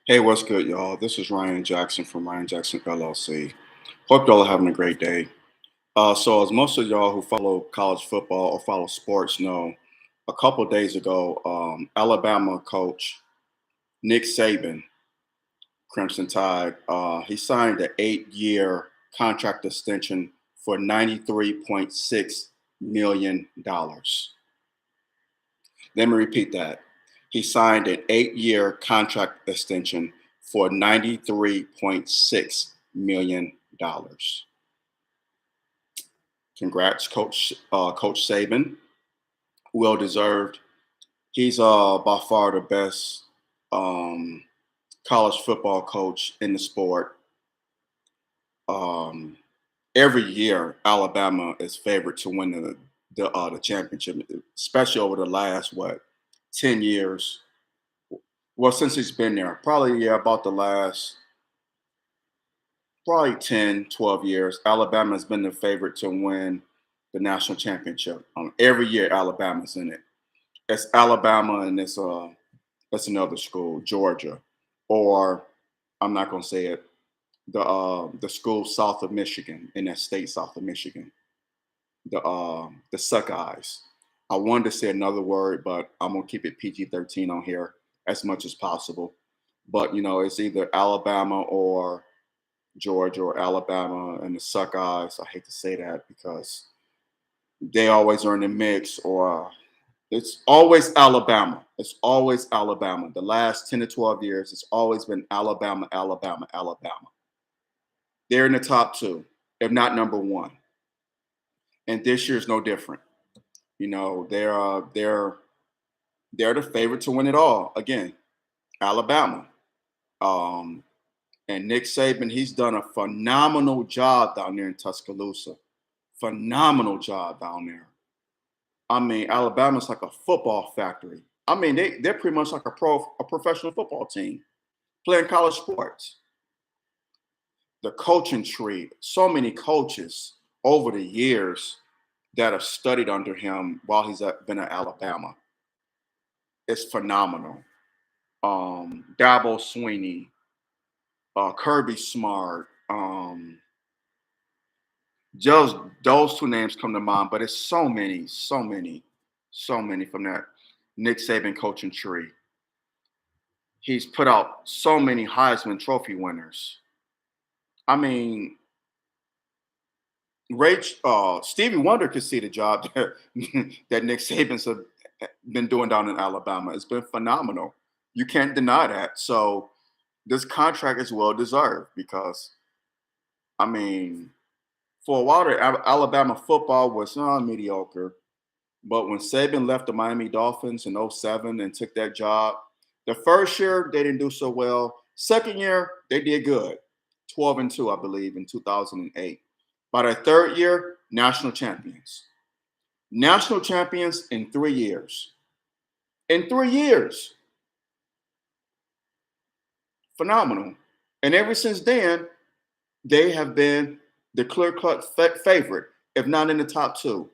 Hey, what's good, y'all? This is Ryan Jackson from Ryan Jackson LLC. Hope y'all are having a great day. As most of y'all who follow college football or follow sports know, a couple days ago, Alabama coach Nick Saban, Crimson Tide, he signed an 8-year contract extension for $93.6 million. Let me repeat that. He signed an 8-year contract extension for $93.6 million. Congrats, Coach Saban. Well deserved. He's by far the best um, college football coach in the sport. Um, every year, Alabama is favored to win the championship, especially over the last 10 years. Well, since he's been there, probably yeah, about the last probably 10, 12 years, Alabama has been the favorite to win the national championship. Every year, Alabama's in it. It's Alabama and it's another school, Georgia, or I'm not gonna say it, the school south of Michigan, in that state south of Michigan, the Suckeyes. I wanted to say another word, but I'm gonna keep it PG-13 on here as much as possible. But it's either Alabama or Georgia or Alabama and the Suckeyes. I hate to say that because they always are in the mix, or it's always Alabama. It's always Alabama. The last 10 to 12 years, it's always been Alabama, Alabama, Alabama. They're in the top two, if not number one. And this year's no different. They're the favorite to win it all. Again, Alabama. Um, and Nick Saban, he's done a phenomenal job down there in Tuscaloosa. Phenomenal job down there. I mean, Alabama's like a football factory. I mean, they're pretty much like a professional football team playing college sports. The coaching tree, so many coaches over the years that have studied under him while been at Alabama. It's phenomenal. Dabo Sweeney, Kirby Smart, just those two names come to mind, but it's so many, so many, so many from that Nick Saban coaching tree. He's put out so many Heisman Trophy winners. I mean, Stevie Wonder could see the job that Nick Saban's have been doing down in Alabama. It's been phenomenal. You can't deny that. So this contract is well deserved because, I mean, for a while, Alabama football was mediocre. But when Saban left the Miami Dolphins in '07 and took that job, the first year they didn't do so well. Second year, they did good. 12-2, I believe, in 2008. By their third year, national champions. National champions in 3 years. In 3 years. Phenomenal. And ever since then, they have been the clear-cut favorite, if not in the top two.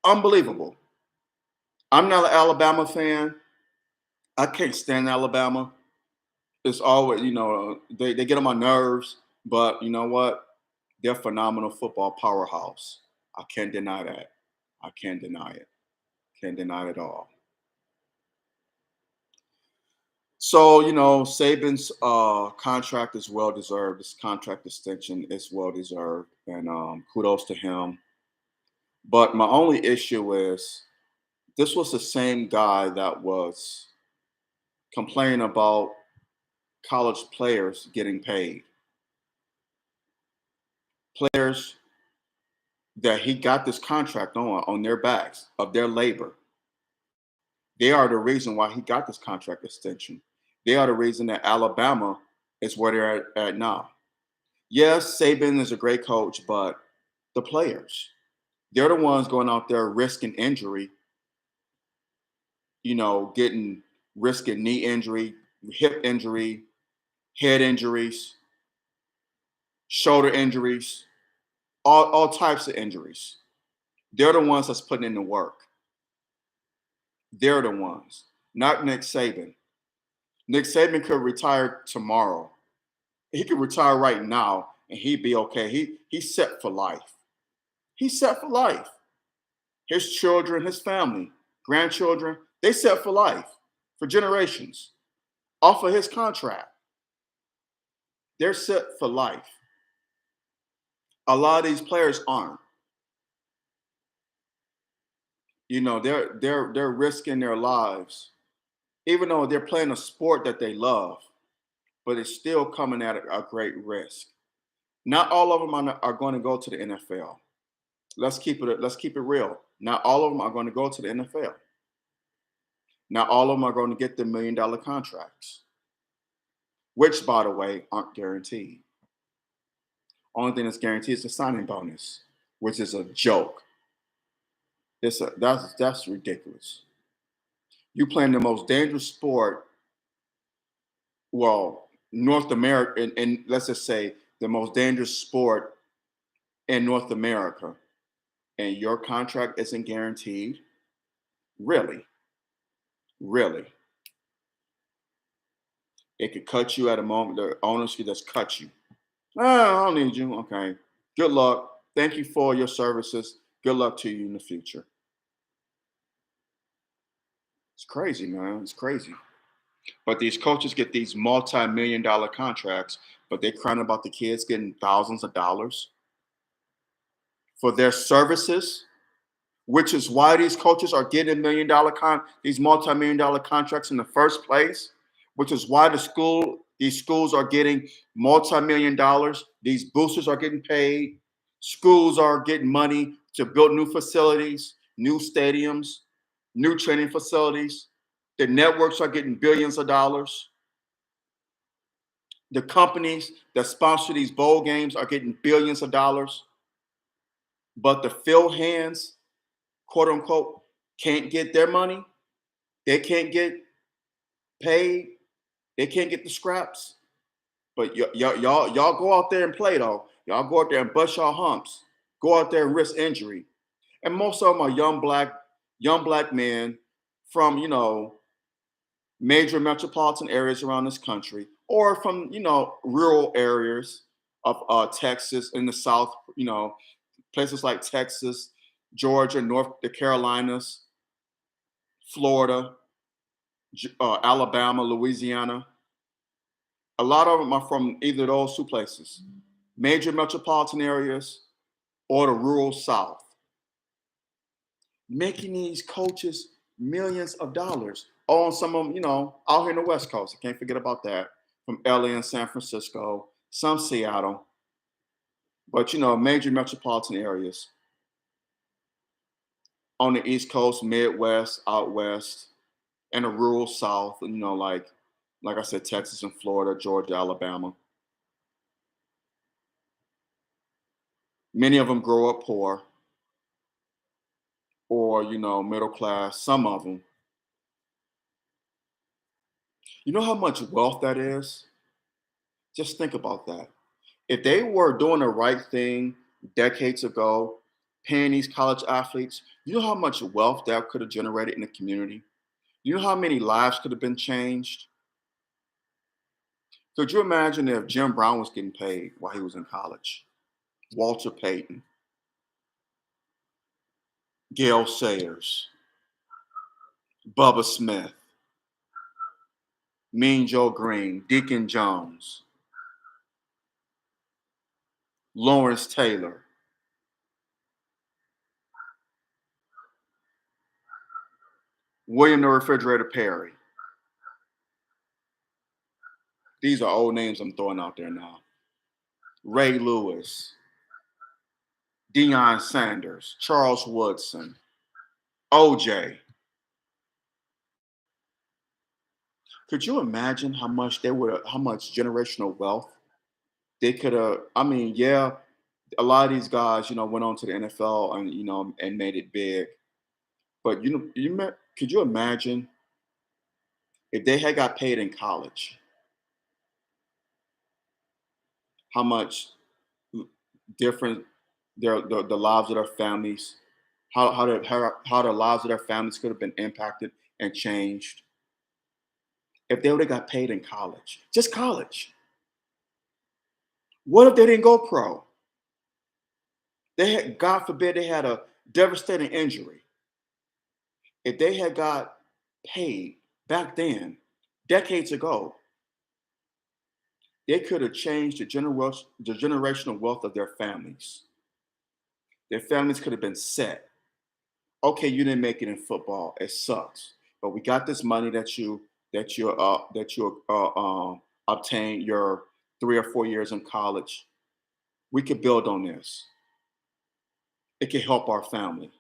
Unbelievable. I'm not an Alabama fan. I can't stand Alabama. It's always, they get on my nerves, but you know what? They're a phenomenal football powerhouse. I can't deny that. I can't deny it. Can't deny it at all. So, Saban's contract is well deserved. This contract extension is well deserved, and kudos to him. But my only issue is this was the same guy that was complaining about college players getting paid. Players that he got this contract on their backs of their labor. They are the reason why he got this contract extension. They are the reason that Alabama is where they're at now. Yes, Saban is a great coach, but the players, they're the ones going out there risking injury, getting risking knee injury, hip injury, head injuries, shoulder injuries, all types of injuries. They're the ones that's putting in the work. They're the ones, not Nick Saban. Nick Saban could retire tomorrow. He could retire right now and he'd be okay. He's set for life. He's set for life. His children, his family, grandchildren, they set for life, for generations, off of his contract. They're set for life. A lot of these players aren't. You know, they're risking their lives, even though they're playing a sport that they love, but it's still coming at a great risk. Not all of them are going to go to the NFL. Let's keep it real. Not all of them are going to go to the NFL. Not all of them are going to get the $1 million contracts, which, by the way, aren't guaranteed. Only thing that's guaranteed is the signing bonus, which is a joke. That's ridiculous. You playing the most dangerous sport, well, North America, and let's just say the most dangerous sport in North America, and your contract isn't guaranteed. Really, really, it could cut you at a moment. The owners could just cut you. Oh, I don't need you. Okay. Good luck. Thank you for your services. Good luck to you in the future. It's crazy, man. It's crazy. But these coaches get these multi-million-dollar contracts, but they're crying about the kids getting thousands of dollars for their services, which is why these coaches are getting these multi-million-dollar contracts in the first place, which is why these schools are getting multi-million dollars. These boosters are getting paid. Schools are getting money to build new facilities, new stadiums, new training facilities. The networks are getting billions of dollars. The companies that sponsor these bowl games are getting billions of dollars. But the field hands, quote unquote, can't get their money. They can't get paid. They can't get the scraps. But y'all go out there and play though. Y'all go out there and bust y'all humps. Go out there and risk injury. And most of them are young black men from major metropolitan areas around this country, or from rural areas of Texas in the South. Places like Texas, Georgia, North the Carolinas, Florida, Alabama, Louisiana. A lot of them are from either of those two places, major metropolitan areas or the rural South, making these coaches millions of dollars. Oh, and some of them, out here in the West Coast. I can't forget about that. From LA and San Francisco, some Seattle, but major metropolitan areas. On the East Coast, Midwest, out West, and the rural South, like I said, Texas and Florida, Georgia, Alabama. Many of them grow up poor or, middle class, some of them. You know how much wealth that is? Just think about that. If they were doing the right thing decades ago, paying these college athletes, you know how much wealth that could have generated in the community? You know how many lives could have been changed? Could you imagine if Jim Brown was getting paid while he was in college? Walter Payton, Gail Sayers, Bubba Smith, Mean Joe Green, Deacon Jones, Lawrence Taylor, William the Refrigerator Perry. These are old names I'm throwing out there now. Ray Lewis, Deion Sanders, Charles Woodson, OJ. Could you imagine how much generational wealth they could have? I mean, yeah, a lot of these guys, went on to the NFL and and made it big. But could you imagine if they had got paid in college, how much different the lives of their families, how the lives of their families could have been impacted and changed? if they would have got paid in college, just college? What if they didn't go pro? They had, God forbid, they had a devastating injury. If they had got paid back then, decades ago, they could have changed the generational wealth of their families. Their families could have been set. Okay, you didn't make it in football. It sucks, but we got this money that you obtained your 3 or 4 years in college. We could build on this. It could help our family.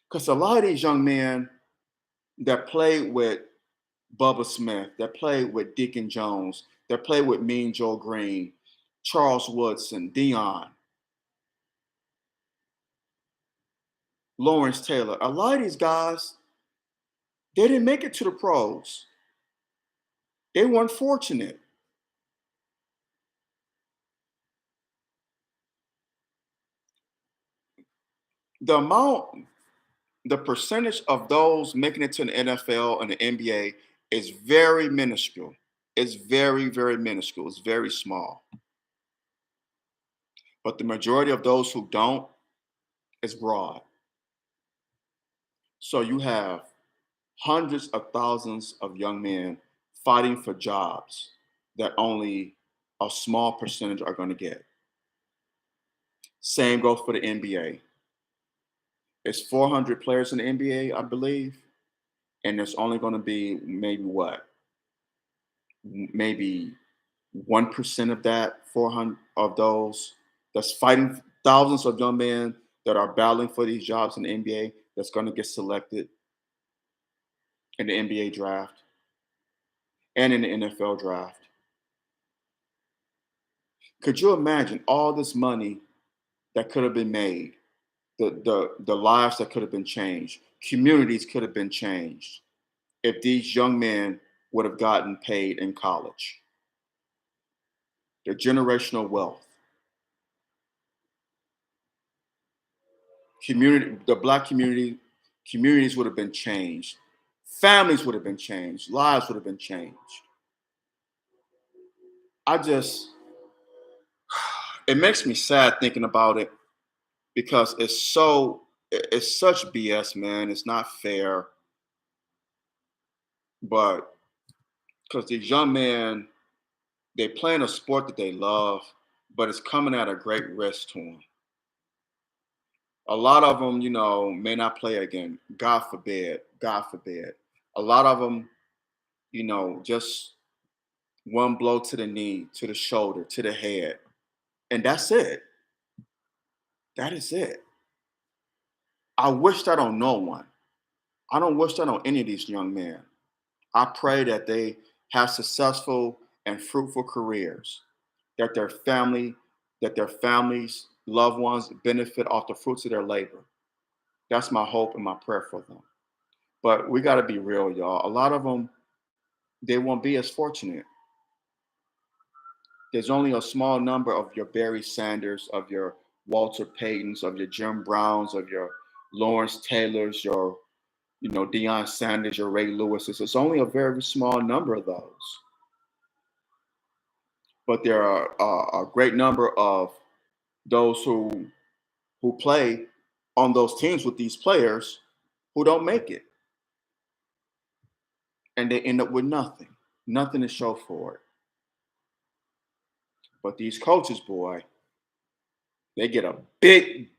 Because a lot of these young men that played with Bubba Smith, that played with Deacon Jones, that played with Mean Joe Green, Charles Woodson, Dion, Lawrence Taylor, a lot of these guys, they didn't make it to the pros. They weren't fortunate. The amount, the percentage of those making it to the NFL and the NBA is very minuscule. It's very, very minuscule. It's very small. But the majority of those who don't is broad. So you have hundreds of thousands of young men fighting for jobs that only a small percentage are going to get. Same goes for the NBA. It's 400 players in the NBA, I believe, and there's only going to be maybe what? Maybe 1% of that 400 of those that's fighting, thousands of young men that are battling for these jobs in the NBA that's going to get selected in the NBA draft and in the NFL draft. Could you imagine all this money that could have been made, the lives that could have been changed, communities could have been changed if these young men would have gotten paid in college? Their generational wealth, the black communities would have been changed, families would have been changed, lives would have been changed. I just, it makes me sad thinking about it because it's such BS, man. It's not fair, but because these young men, they playing a sport that they love, but it's coming at a great risk to them. A lot of them, may not play again. God forbid. God forbid. A lot of them, just one blow to the knee, to the shoulder, to the head, and that's it. That is it. I wish that on no one. I don't wish that on any of these young men. I pray that they have successful and fruitful careers, that their families, loved ones benefit off the fruits of their labor. That's my hope and my prayer for them. But we got to be real, y'all. A lot of them, they won't be as fortunate. There's only a small number of your Barry Sanders, of your Walter Paytons, of your Jim Browns, of your Lawrence Taylors, your Deion Sanders, your Ray Lewises. It's only a very small number of those. But there are a great number of those who play on those teams with these players who don't make it, and they end up with nothing to show for it. But these coaches, boy, they get a big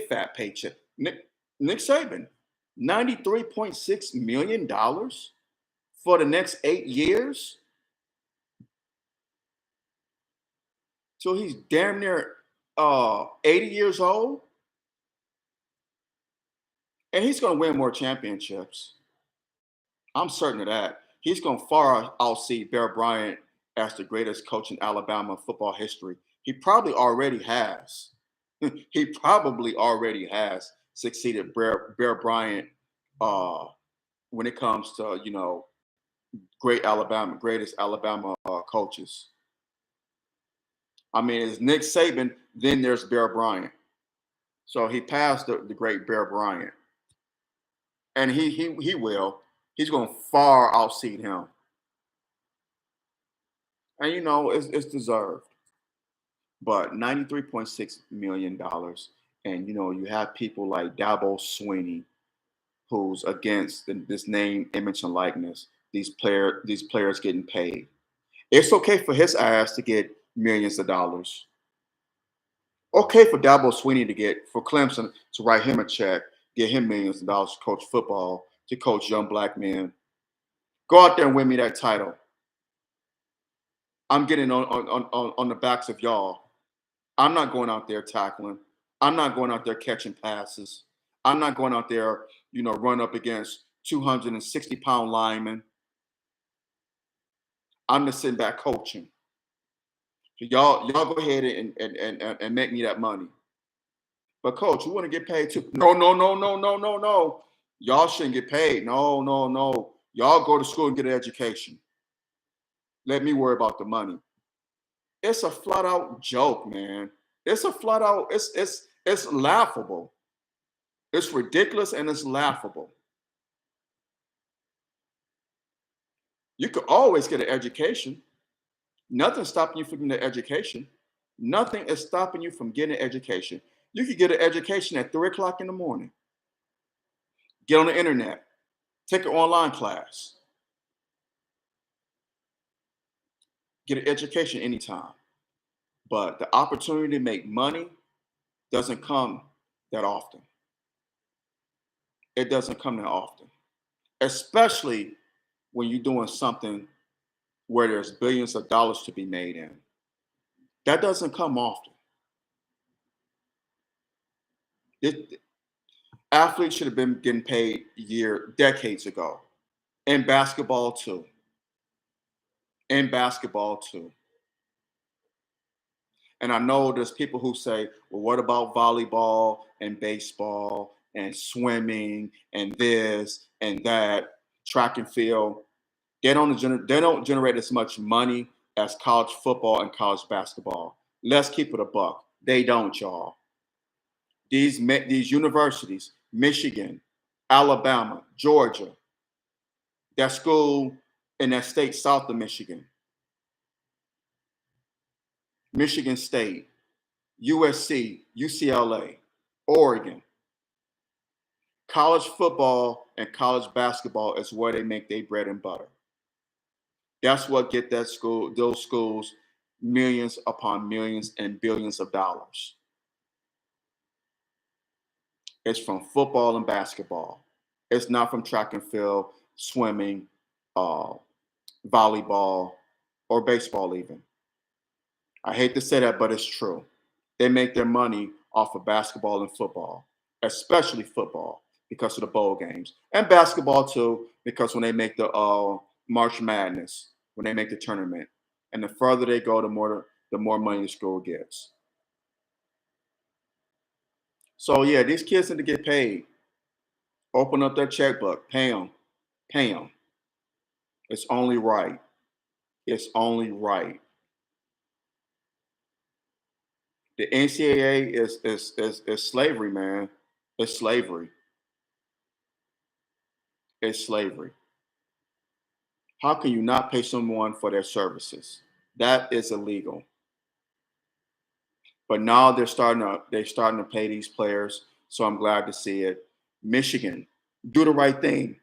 fat paycheck. Nick Saban, $93.6 million for the next 8 years till he's damn near 80 years old, and he's going to win more championships. I'm certain of that. He's going to far outseed Bear Bryant as the greatest coach in Alabama football history. He probably already has. He probably already has succeeded Bear Bryant when it comes to greatest Alabama coaches. I mean, it's Nick Saban, then there's Bear Bryant. So he passed the great Bear Bryant, and he will. He's going to far outseed him. And it's deserved. But $93.6 million, and you have people like Dabo Sweeney, who's against this name, image, and likeness. These players getting paid. It's okay for his ass to get millions of dollars. Okay for Dabo Sweeney for Clemson to write him a check, get him millions of dollars to coach football, to coach young black men. Go out there and win me that title. I'm getting on the backs of y'all. I'm not going out there tackling. I'm not going out there catching passes. I'm not going out there, run up against 260-pound linemen. I'm just sitting back coaching. So y'all go ahead and make me that money. But coach, you want to get paid too? No, no, no, no, no, no, no. Y'all shouldn't get paid. No, no, no. Y'all go to school and get an education. Let me worry about the money. It's a flat out joke, man. It's a flat out, it's laughable. It's ridiculous and it's laughable. You could always get an education. Nothing's stopping you from getting an education. Nothing is stopping you from getting an education. You could get an education at 3 o'clock in the morning. Get on the internet. Take an online class. Get an education anytime. But the opportunity to make money doesn't come that often. It doesn't come that often, especially when you're doing something where there's billions of dollars to be made in. That doesn't come often. Athletes should have been getting paid decades ago. In basketball too. In basketball too. And I know there's people who say, well, what about volleyball and baseball and swimming and this and that, track and field? They don't generate as much money as college football and college basketball. Let's keep it a buck. They don't, y'all. These universities, Michigan, Alabama, Georgia, that school in that state south of Michigan, Michigan State, USC, UCLA, Oregon. College football and college basketball is where they make their bread and butter. That's what get those schools millions upon millions and billions of dollars. It's from football and basketball. It's not from track and field, swimming, volleyball, or baseball even. I hate to say that, but it's true. They make their money off of basketball and football, especially football because of the bowl games, and basketball too because when they make the March Madness, when they make the tournament, and the further they go, the more money the school gets. So yeah, these kids need to get paid. Open up their checkbook, pay them, pay them. It's only right. It's only right. The NCAA is slavery, man. It's slavery. It's slavery. How can you not pay someone for their services? That is illegal. But now they're starting to pay these players, so I'm glad to see it. Michigan, do the right thing.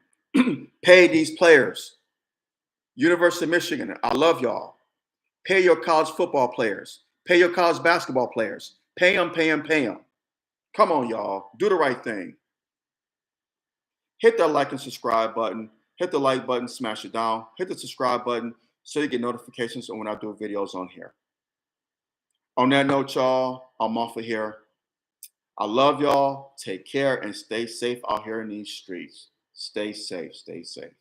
Pay these players. University of Michigan, I love y'all. Pay your college football players. Pay your college basketball players. Pay them, pay them, pay them. Come on, y'all. Do the right thing. Hit that like and subscribe button. Hit the like button, smash it down. Hit the subscribe button so you get notifications when I do videos on here. On that note, y'all, I'm off of here. I love y'all. Take care and stay safe out here in these streets. Stay safe. Stay safe.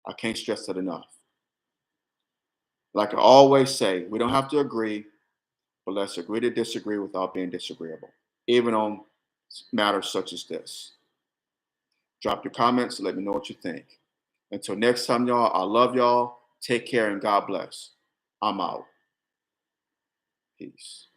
I can't stress that enough. Like I always say, we don't have to agree, but let's agree to disagree without being disagreeable, even on matters such as this. Drop your comments. Let me know what you think. Until next time, y'all, I love y'all. Take care and God bless. I'm out. Peace.